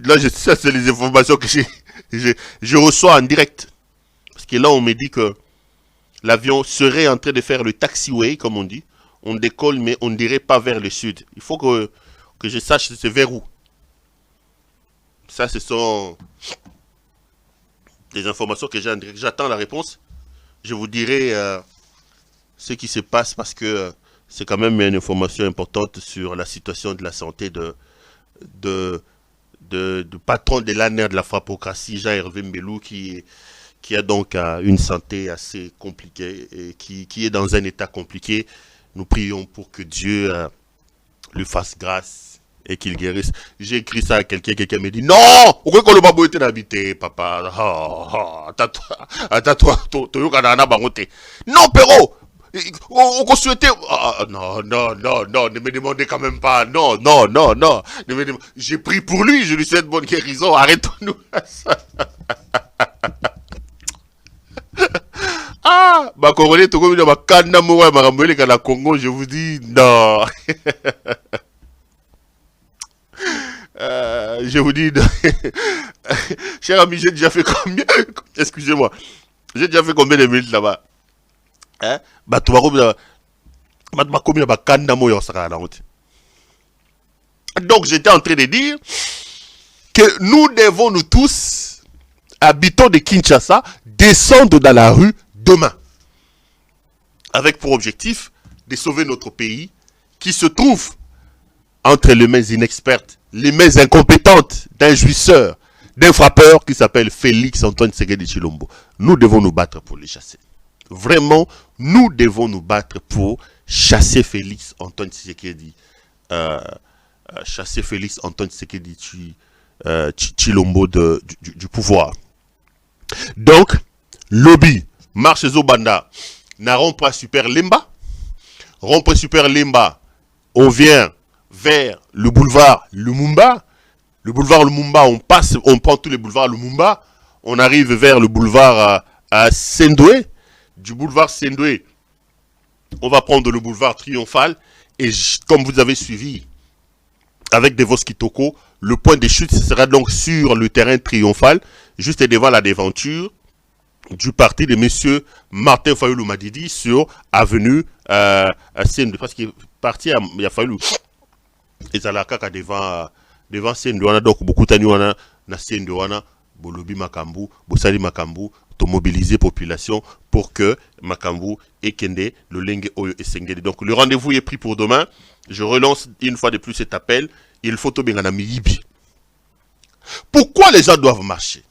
Là, ça, c'est les informations que je reçois en direct. Parce que là, on me dit que l'avion serait en train de faire le taxiway, comme on dit. On décolle, mais on ne dirait pas vers le sud. Il faut que je sache c'est vers où. Ça, ce sont des informations que j'ai en direct. J'attends la réponse. Je vous dirai ce qui se passe parce que c'est quand même une information importante sur la situation de la santé du patron de l'ANR de la frappocratie, Jean-Hervé Mbelou, qui a donc une santé assez compliquée et qui est dans un état compliqué. Nous prions pour que Dieu lui fasse grâce et qu'il guérisse. J'ai écrit ça à quelqu'un me dit non, pourquoi qu'on le va boiter d'habiter, papa? Attends-toi, non, Perrault, on souhaitait. Non, ne me demandez quand même pas. Non. J'ai pris pour lui, je lui souhaite bonne guérison. Arrêtons-nous à ça. Ah, ma Congolais, tout comme ma canne moua, ma rambouille, la Congo, je vous dis non. Je vous dis, cher ami, j'ai déjà fait combien? Excusez-moi, j'ai déjà fait combien de minutes là-bas? Hein? Donc j'étais en train de dire que nous devons nous tous, habitants de Kinshasa, descendre dans la rue demain. Avec pour objectif de sauver notre pays qui se trouve entre les mains inexpertes, les mains incompétentes d'un jouisseur, d'un frappeur qui s'appelle Félix Antoine Tshisekedi Tshilombo. Nous devons nous battre pour les chasser. Vraiment, nous devons nous battre pour chasser Félix Antoine Tshisekedi. Chasser Félix Antoine Tshisekedi Tshilombo du pouvoir. Donc, lobby, marche Zobanda, n'a pas Super Lemba. Rond-point Super Lemba, on vient vers le boulevard Lumumba. Le boulevard Lumumba, on prend tous les boulevards Lumumba. On arrive vers le boulevard à Sendoué. Du boulevard Sendoué, on va prendre le boulevard Triomphal. Et comme vous avez suivi avec Devos Kitoko, le point de chute sera donc sur le terrain Triomphal, juste devant la devanture du parti de M. Martin Fayoulou Madidi sur avenue Sendoué. Parce qu'il est parti, il a fallu et à kaka devant Sendoué, donc beaucoup de na Sendoué, Bolobi Makambu, Bosali Makambu, to mobiliser population pour que Makambu et Kende, le Lenge Oyo et Sengede. Donc le rendez-vous est pris pour demain. Je relance une fois de plus cet appel. Il faut Tobengana Miyibi. Pourquoi les gens doivent marcher?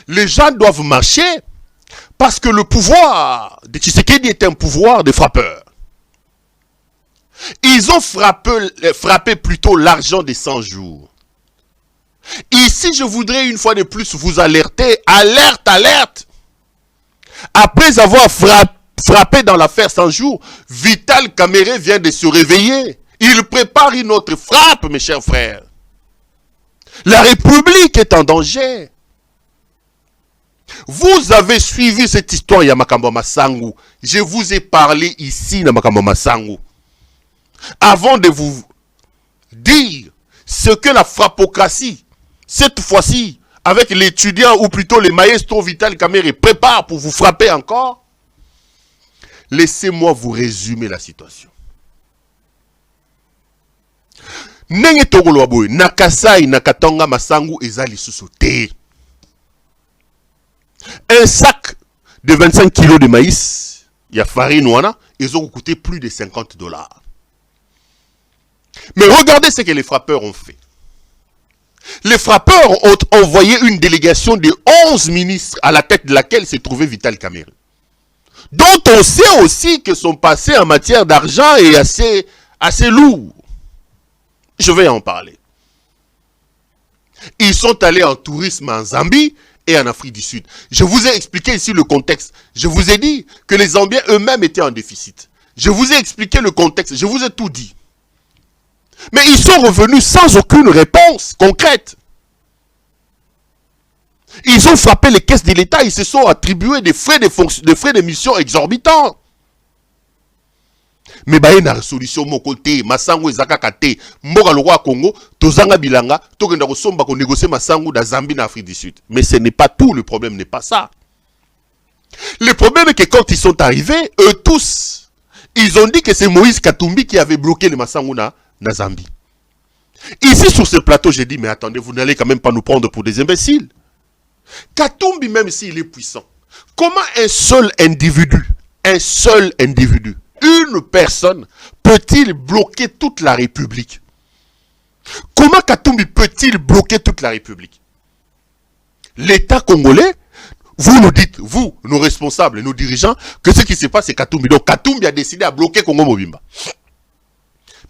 Les gens doivent marcher parce que le pouvoir de Tshisekedi est un pouvoir de frappeurs. Ils ont frappé plutôt l'argent des 100 jours. Ici, je voudrais une fois de plus vous alerter. Alerte, alerte. Après avoir frappé dans l'affaire 100 jours, Vital Kamerhe vient de se réveiller. Il prépare une autre frappe, mes chers frères. La République est en danger. Vous avez suivi cette histoire, Yamakambo Masangu. Je vous ai parlé ici, Yamakambo Masangu. Avant de vous dire ce que la frappocratie, cette fois-ci, avec l'étudiant ou plutôt le maestro Vital Kamerhe prépare pour vous frapper encore, laissez-moi vous résumer la situation. Nenge tokolo boy nakasai nakatonga masangu ezali susote. Un sac de 25 kilos de maïs, il y a farine wana, ils ont coûté plus de $50. Mais regardez ce que les frappeurs ont fait. Les frappeurs ont envoyé une délégation de 11 ministres à la tête de laquelle s'est trouvé Vital Kamerhe, dont on sait aussi que son passé en matière d'argent est assez lourd. Je vais en parler. Ils sont allés en tourisme en Zambie et en Afrique du Sud. Je vous ai expliqué ici le contexte. Je vous ai dit que les Zambiens eux-mêmes étaient en déficit. Je vous ai expliqué le contexte. Je vous ai tout dit. Mais ils sont revenus sans aucune réponse concrète. Ils ont frappé les caisses de l'État. Ils se sont attribués des frais de mission exorbitants. Mais il y a une résolution mon côté, Masangu ezaka kate, mboka lokwa Congo, tozanga bilanga, tokenda kosomba ko négocier Masangu da Zambie na Afrique du Sud. Mais ce n'est pas tout, le problème n'est pas ça. Le problème est que quand ils sont arrivés, eux tous, ils ont dit que c'est Moïse Katumbi qui avait bloqué le Masangu na Zambie. Ici sur ce plateau, j'ai dit mais attendez, vous n'allez quand même pas nous prendre pour des imbéciles. Katumbi même s'il est puissant, comment un seul individu, une personne peut-il bloquer toute la République? Comment Katumbi peut-il bloquer toute la République? L'État congolais, vous nous dites, vous, nos responsables, nos dirigeants, que ce qui se passe c'est Katumbi. Donc Katumbi a décidé à bloquer Congo Mobimba.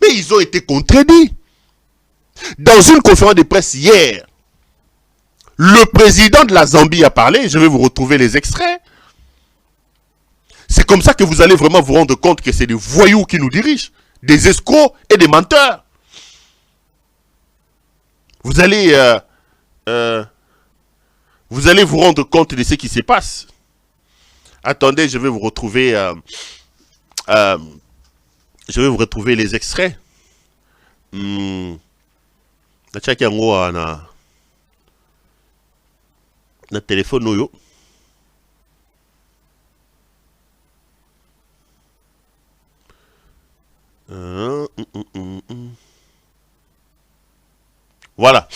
Mais ils ont été contredits. Dans une conférence de presse hier, le président de la Zambie a parlé, je vais vous retrouver les extraits. C'est comme ça que vous allez vraiment vous rendre compte que c'est des voyous qui nous dirigent, des escrocs et des menteurs. Vous allez vous rendre compte de ce qui se passe. Attendez, je vais vous retrouver les extraits. Na téléphone oyo. Voilà.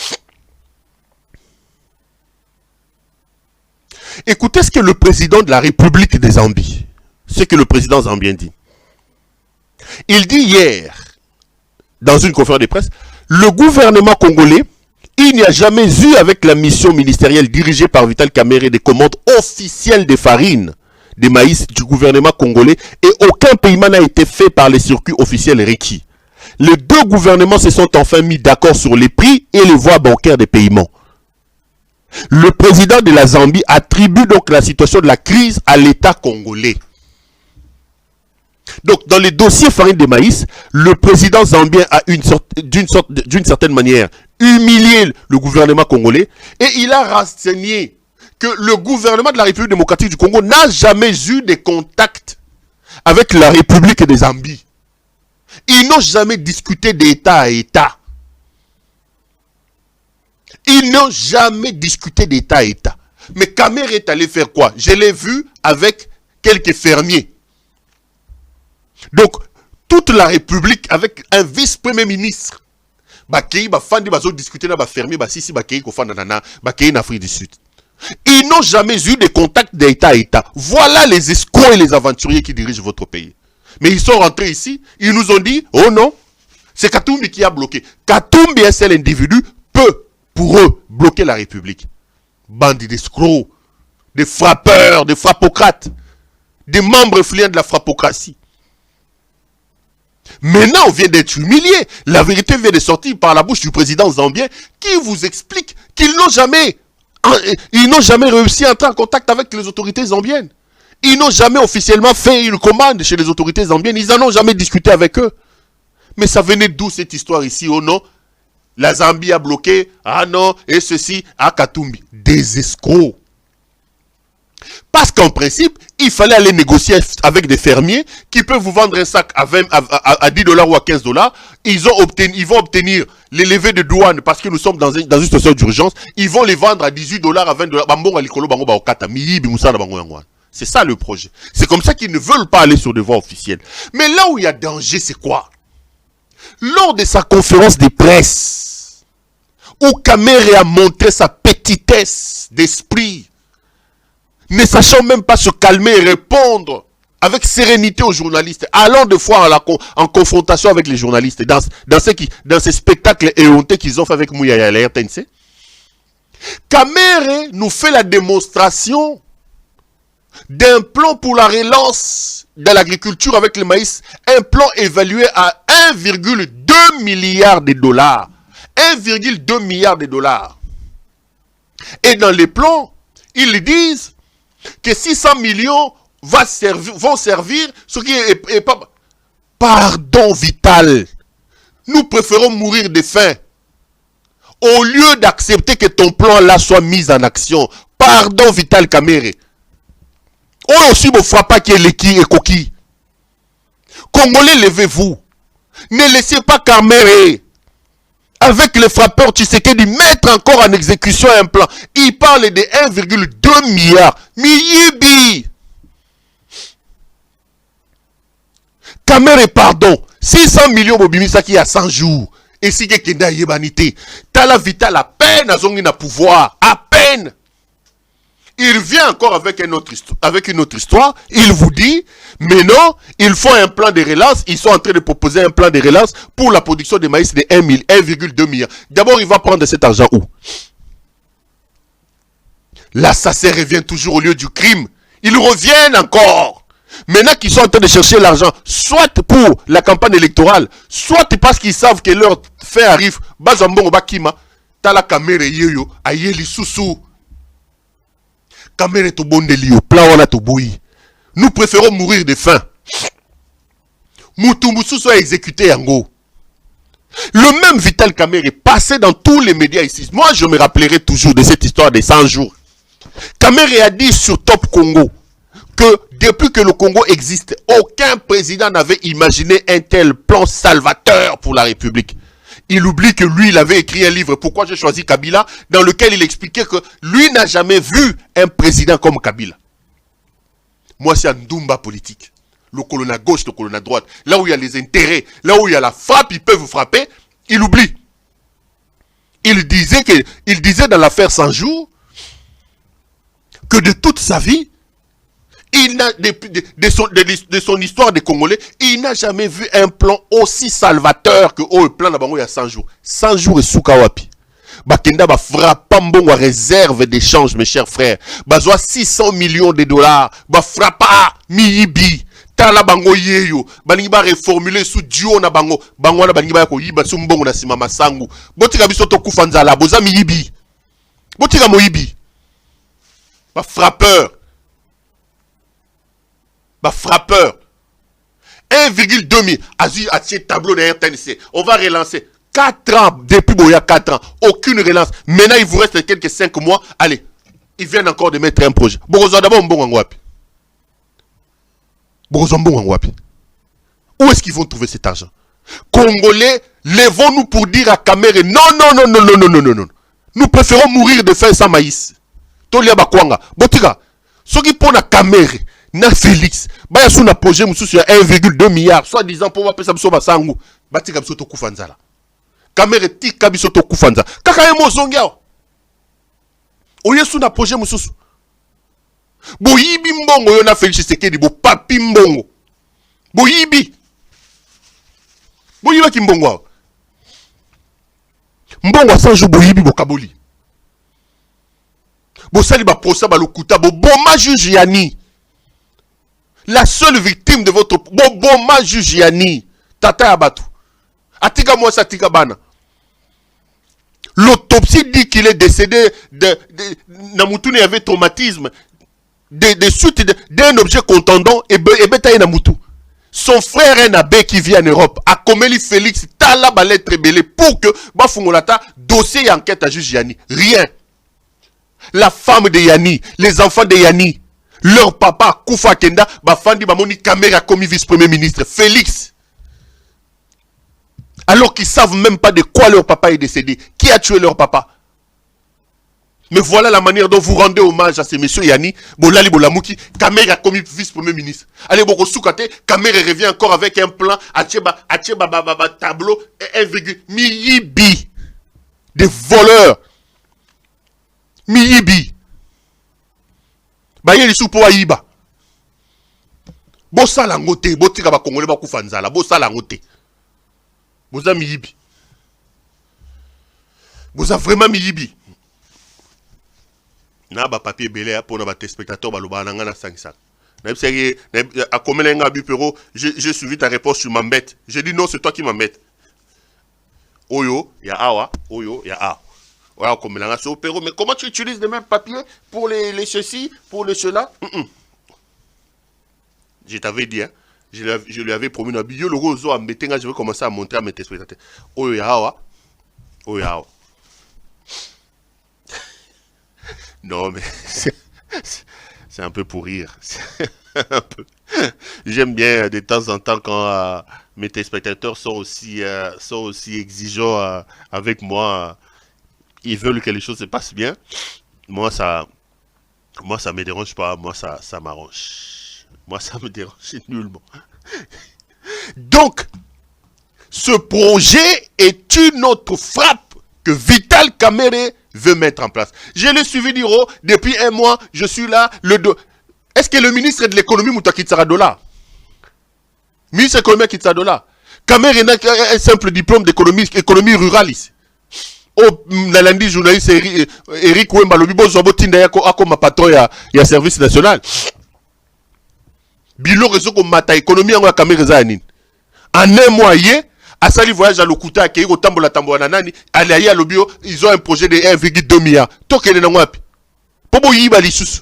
Écoutez ce que le président de la République des Zambie, ce que le président zambien dit. Il dit hier, dans une conférence de presse, le gouvernement congolais, il n'y a jamais eu avec la mission ministérielle dirigée par Vital Kamerhe des commandes officielles de farine, de maïs du gouvernement congolais et aucun paiement n'a été fait par les circuits officiels requis. Les deux gouvernements se sont enfin mis d'accord sur les prix et les voies bancaires des paiements. Le président de la Zambie attribue donc la situation de la crise à l'État congolais. Donc, dans les dossiers farine de maïs, le président zambien a d'une certaine manière humilié le gouvernement congolais et il a renseigné que le gouvernement de la République démocratique du Congo n'a jamais eu de contact avec la République des Zambie. Ils n'ont jamais discuté d'État à État. Ils n'ont jamais discuté d'État à État. Mais Kamerhe est allé faire quoi? Je l'ai vu avec quelques fermiers. Donc, toute la République avec un vice-premier ministre. Bakei, bafandi, bazo discuter na ba fermier, basisi bakei ko fanda na bakei na Afrique du Sud. Ils n'ont jamais eu de contact d'État à État. Voilà les escrocs et les aventuriers qui dirigent votre pays. Mais ils sont rentrés ici, ils nous ont dit, oh non, c'est Katumbi qui a bloqué. Katumbi, un seul individu, peut, pour eux, bloquer la République. Bandits d'escrocs, des frappeurs, des frappocrates, des membres influents de la frappocratie. Maintenant, on vient d'être humilié. La vérité vient de sortir par la bouche du président zambien qui vous explique qu'ils n'ont jamais réussi à entrer en contact avec les autorités zambiennes. Ils n'ont jamais officiellement fait une commande chez les autorités zambiennes. Ils n'en ont jamais discuté avec eux. Mais ça venait d'où cette histoire ici? Oh non, la Zambie a bloqué. Ah non, et ceci à Katumbi. Des escrocs. Parce qu'en principe, il fallait aller négocier avec des fermiers qui peuvent vous vendre un sac à 10$ ou à 15$. Ils vont obtenir les levées de douane parce que nous sommes dans une situation d'urgence. Ils vont les vendre à 18$, à 20$. C'est ça le projet. C'est comme ça qu'ils ne veulent pas aller sur des voies officielles. Mais là où il y a danger, c'est quoi? Lors de sa conférence de presse, où Kamere a montré sa petitesse d'esprit, ne sachant même pas se calmer et répondre avec sérénité aux journalistes, allant de fois en confrontation avec les journalistes, dans ces spectacles éhontés qu'ils ont fait avec Mouyaya à la RTNC, Kamere nous fait la démonstration d'un plan pour la relance de l'agriculture avec le maïs, un plan évalué à 1,2 milliard de dollars. 1,2 milliard de dollars. Et dans les plans, ils disent que 600 millions vont servir, ce qui est pas... Pardon, Vital. Nous préférons mourir de faim au lieu d'accepter que ton plan là soit mis en action. Pardon, Vital Kamere. On aussi me frappe pas qui est l'équipe et coquille. Congolais, levez-vous. Ne laissez pas Kamere, avec les frappeurs Tshisekedi, mettre encore en exécution un plan. Il parle de 1,2 milliard. Miyibi. Kamere, pardon. 600 millions Bobimisa qui a 100 jours. Et si quelqu'un a yebanité. Tala Vital à peine à Zongina pouvoir. À peine. Il vient encore avec une autre histoire. Il vous dit, mais non, il faut un plan de relance. Ils sont en train de proposer un plan de relance pour la production de maïs de 1,2 milliard. D'abord, il va prendre cet argent où? L'assassin revient toujours au lieu du crime. Ils reviennent encore. Maintenant qu'ils sont en train de chercher l'argent, soit pour la campagne électorale, soit parce qu'ils savent que leur fin arrive. Bazambon Bakima, Tala Kamere Yeyo, Ayeli Soussou. Kamere to bondeli au plan wana to boui. Nous préférons mourir de faim. Mutumbusu soit exécuté en go. Le même Vital Kamere est passé dans tous les médias ici. Moi, je me rappellerai toujours de cette histoire des 100 jours. Kamere a dit sur Top Congo que depuis que le Congo existe, aucun président n'avait imaginé un tel plan salvateur pour la République. Il oublie que lui, il avait écrit un livre, Pourquoi j'ai choisi Kabila, dans lequel il expliquait que lui n'a jamais vu un président comme Kabila. Moi, c'est un Ndumba politique. Le colonne à gauche, le colonne à droite. Là où il y a les intérêts, là où il y a la frappe, ils peuvent vous frapper. Il oublie. Il disait dans l'affaire 100 jours que de toute sa vie, il n'a, de son histoire des Congolais, il n'a jamais vu un plan aussi salvateur que le plan d'Abango il y a 100 jours. 100 jours et Soukawapi. Bakenda ba frappambo wa réserve d'échange, mes chers frères. Bazoa 600 millions de dollars. Ba frappa miyibi. Tala bango yeyo. Baningi ba reformuler sous duo na bango. Bango na baningi ba ko yiba sous mbongo na sima masangu. Botika biso to kufanzala. Boza miyibi. Botika moyibi. Ba frappeur. Bah frappeur. 1,2 milliard. Azu à ce tableau de RTNC. On va relancer. 4 ans. Depuis il y a 4 ans. Aucune relance. Maintenant, il vous reste quelques 5 mois. Allez. Ils viennent encore de mettre un projet. Bogozo d'abord mbongo ngwapi. Bogozo mbongo ngwapi. Où est-ce qu'ils vont trouver cet argent? Congolais, levons-nous pour dire à Kamere, non. Nous préférons mourir de faim sans maïs. Tolia bakwanga. Botika. Ce qui pour la Kamere. Na Félix, baya sous na projet moussou sur 1,2 milliard, soit disant pour appeler ça biso sangu, bati kabiso to kufanzala. Kamere ti kabiso to kufanza. Kaka yemo zongia. Oyesu na projet mususu. Boyibi mbongo yo na Félix Tshisekedi bo papi mbongo. Boyibi. Boyiba ki mbongo. Mbongo sanjo boyibi bo kaboli. Bo sali ba procès ba lokuta bo boma juge Yani. La seule victime de votre bo boma juge Yani. Tata Abatu. Atika moi sa tika bana. L'autopsie dit qu'il est décédé Namoutou avait traumatisme des suites d'un objet contendant et betaï Namoutou. Son frère est un abbé qui vit en Europe. A Komeli Félix Tala ba lettre belé pour que Bafungolata dossier et enquête à juge Yani. Rien. La femme de Yani, les enfants de Yani, leur papa Koufa Kenda, Bafandi Bamoni Kamera commis vice-premier ministre Félix. Alors qu'ils ne savent même pas de quoi leur papa est décédé. Qui a tué leur papa? Mais voilà la manière dont vous rendez hommage à ces messieurs Yani. Bolali Bolamouki, Kamera commis vice-premier ministre. Allez, Boko Soukate, Kamera revient encore avec un plan, Acheba tableau, 1,1 Miyibi. Des voleurs. Miyibi. Baye li soupo ayiba. Bosa langote, botika ba Congolais ba kufanzala, bosa langote. Bosa miyibi. Bosa vraiment miyibi. Na ba papier belé pour na ba téléspectateurs ba loba na ngana sangisa. Na bisaki a komela nga bipero, j'ai suivi ta réponse, tu m'embêtes. J'ai dit non, c'est toi qui m'embêtes. Oyo, ya awa, oyo, ya a. Ouais, comme là, c'est au Pérou. Mais comment tu utilises les mêmes papiers pour les ceci, pour les cela? Je t'avais dit, hein, je lui avais promis, je vais commencer à montrer à mes téléspectateurs. Oh, yawa. Oh, yawa. Non, mais c'est un peu pour rire. J'aime bien de temps en temps quand mes téléspectateurs sont aussi exigeants avec moi. Ils veulent que les choses se passent bien. Moi, ça me dérange pas. Moi, ça m'arrange. Moi, ça me dérange nullement. Donc, ce projet est une autre frappe que Vital Kamerhe veut mettre en place. Je l'ai suivi d'Iro depuis un mois. Je suis là. Est-ce que le ministre de l'économie Moutakitsaradola? Ministre de l'économie Kitsadola. Kamerhe n'a qu'un simple diplôme d'économie rurale ici. Oh, nalandi journaliste Eric Wemba lobi bozo botinda yako akoma patron ya service national. Bilo réseau ko mata économie yango ya Kamerhe za nini. En un mois yé, asali voyage à Lokuta ke iko tambola nani, ali à lobio, ils ont un projet de 1,2 milliard. Tokele na ngwapi. Pobo yiba lisusu.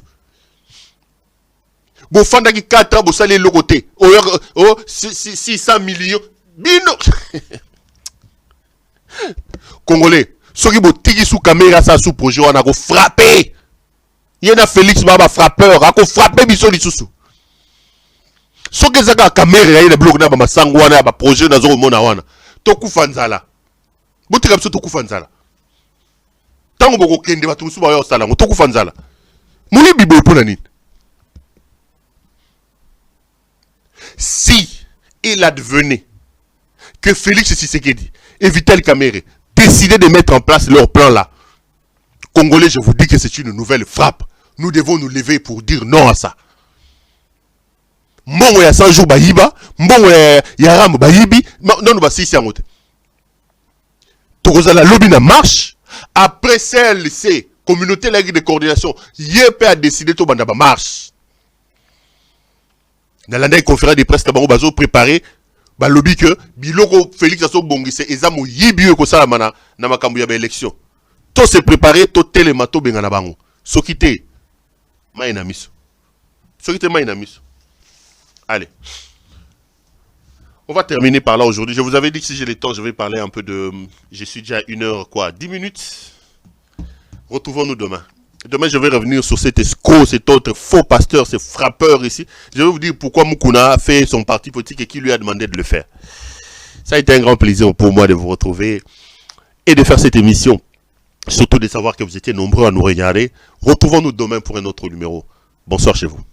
Bo fanda ki 4 ans bo sali lokote. Oh 600 millions. Bino. Congolais. Soki botiki sous caméra ça sous projet on a go frapper. Yena Félix Baba frappeur, a go frapper biso lisusu. Soki zaka caméra ya ile bloc na ba masango wana ba projet na zo mona wana. Tokufa nzala. Botika biso tokufa nzala. Tango boko kende batu musu ba yo sala ngo tokufa nzala. Muli bibo pona nini? Si il advenait que Félix Tshisekedi et Vital Kamerhe décider de mettre en place leur plan là. Congolais, je vous dis que c'est une nouvelle frappe. Nous devons nous lever pour dire non à ça. Mbongo ya 100 jours bayiba, mbongo ya ram bayibi, non nous ba sisi angote. Tokozala lobby na marche, après CLC, communauté de coordination, yépe a décidé to banda ba marche. Nalanda conférence de presse bango bazo préparer ba lobby que biloko Félix aso bongise ezamo yibiyo ko sala mana na makambu ya ba élection. To se préparer to telemato benga na bango. Sokite maina miso. Sokite maina miso. Allez. On va terminer par là aujourd'hui. Je vous avais dit que si j'ai le temps, je vais parler un peu de... Je suis déjà à 10 minutes. Retrouvons-nous demain. Demain, je vais revenir sur cet escroc, cet autre faux pasteur, ce frappeur ici. Je vais vous dire pourquoi Moukouna a fait son parti politique et qui lui a demandé de le faire. Ça a été un grand plaisir pour moi de vous retrouver et de faire cette émission. Surtout de savoir que vous étiez nombreux à nous regarder. Retrouvons-nous demain pour un autre numéro. Bonsoir chez vous.